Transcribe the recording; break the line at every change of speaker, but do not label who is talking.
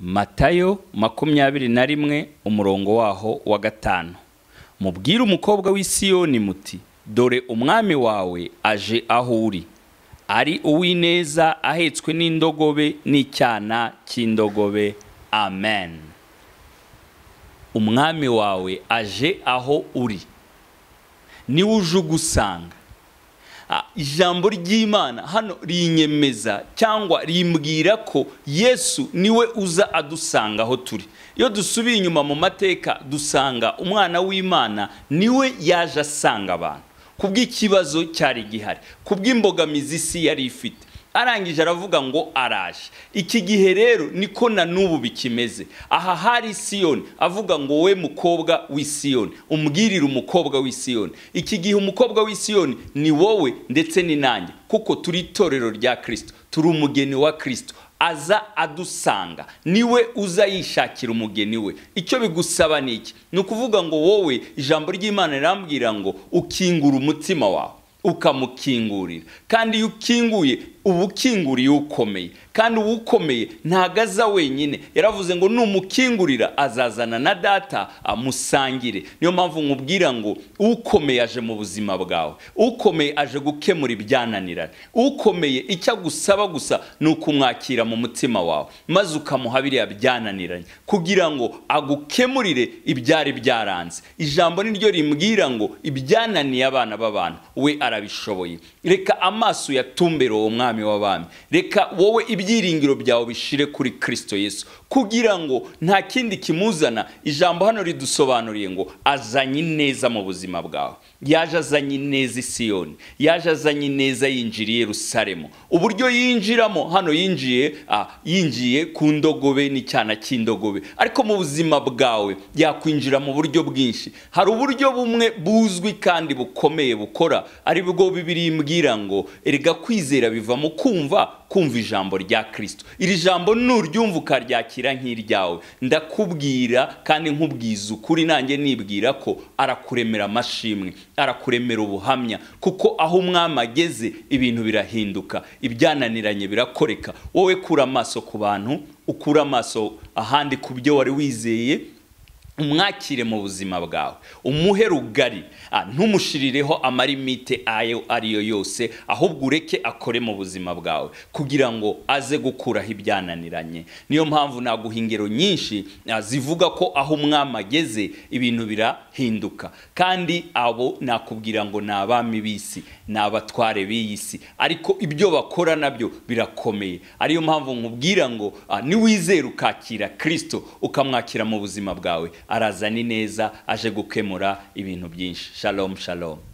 Matayo 21 umurongo waho wa 5. Mubwire umukobwa w'i Siyoni muti, dore umwami wawe aje aho uri, ari uwineza ahetswe n'indogobe n'icyana cy'indogobe. Amen. Umwami wawe aje aho uri, ni uje ugusanga. Ijambo ry'Imana hano rinyemeza cyangwa rimbwira ko Yesu niwe uza adusanga aho turi. Iyo dusubiye inyuma mu mateka dusanga umwana w'Imana niwe yaje asanga abantu kubw'ikibazo cyari gihari, kubw'imbogamizi isi yari ifite. Arangije aravuga ngo araje. Iki gihe rero niko na n'ubu bikimeze. Aha hari Siyoni avuga ngo we mukobwa w'i Siyoni, umbwirire umukobwa w'i Siyoni. Iki gihe umukobwa w'i Siyoni ni wowe ndetse ni nanjye, kuko turi itorero rya Kristo, turi umugeni wa Kristo. Aza adusanga, niwe uza yishakira umugeni we. Icyo bigusaba ni iki? Ni ukuvuga ngo wowe ijambo ry'Imana rirambwira ngo ukingura umutima wawe ukamukingurira, kandi iyo ukinguye uba ukinguriye ukomeye, kandi ukomeye ntagaza wenyine. Yaravuze ngo numukingurira azazana na data amusangire. Niyo mpamvu nkubwira ngo ukomeye aje mu buzima bwawe, ukomeye aje gukemura ibyananirana, ukomeye icyo agusaba gusa ni ukumwakira mu mutima wawe, maze ukamuha biriya byananiranye kugira ngo agukemurire ibyari byaranze. Ijambo niryo rimbwira ngo ibyananiye abana b'abantu we arabishoboye. Reka amaso yatumbere uwo mwami w'abami, reka wowe ibyiringiro byawe bishire kuri Kristo Yesu, kugira ngo nta kindi kimuzana. Ijambo hano ridusobanuriye ngo azanye neza mu buzima bwawe. Yaje azanye neza i Siyoni, yaje azanye neza yinjiriye Yerusalemu. Uburyo yinjiramo hano yinjiye ku ndogobe n'icyana cy'indogobe, ariko mu buzima bwawe yakwinjira mu buryo bwinshi. Hari uburyo bumwe buzwi kandi bukomeye bukora, ari bwo Bibiliya imbwira ngo erega kwizera biva mu kumva ijambo rya Kristo. Iri jambo nuryumva ukaryakira nk'iryawe, ndakubwira kandi nkubwiza ukuri, nanjye nibwira ko arakuremera amashimwe, arakuremera ubuhamya, kuko aho umwami ageze ibintu birahinduka, ibyananiranye birakoreka. Wowe kura amaso ku bantu, ukura amaso ahandi ku byo wari wizeye, umwakire mu buzima bwawe, umuhe rugari, ntumushirireho amarimite ayo ariyo yose, ahubwo ureke akore mu buzima bwawe kugira ngo aze gukuraho ibyananiranye. Niyo mpamvu naguha ingero nyinshi zivuga ko aho umwami ageze ibintu birahinduka, kandi abo nakubwira ngo ni abami b'isi, ni abatware b'iyi si, ariko ibyo bakora nabyo birakomeye. Ariyo mpamvu nkubwira ngo niwizera ukakira Kristo ukamwakira mu buzima bwawe, arazana neza aje gukemura ibintu byinshi. Shalom shalom.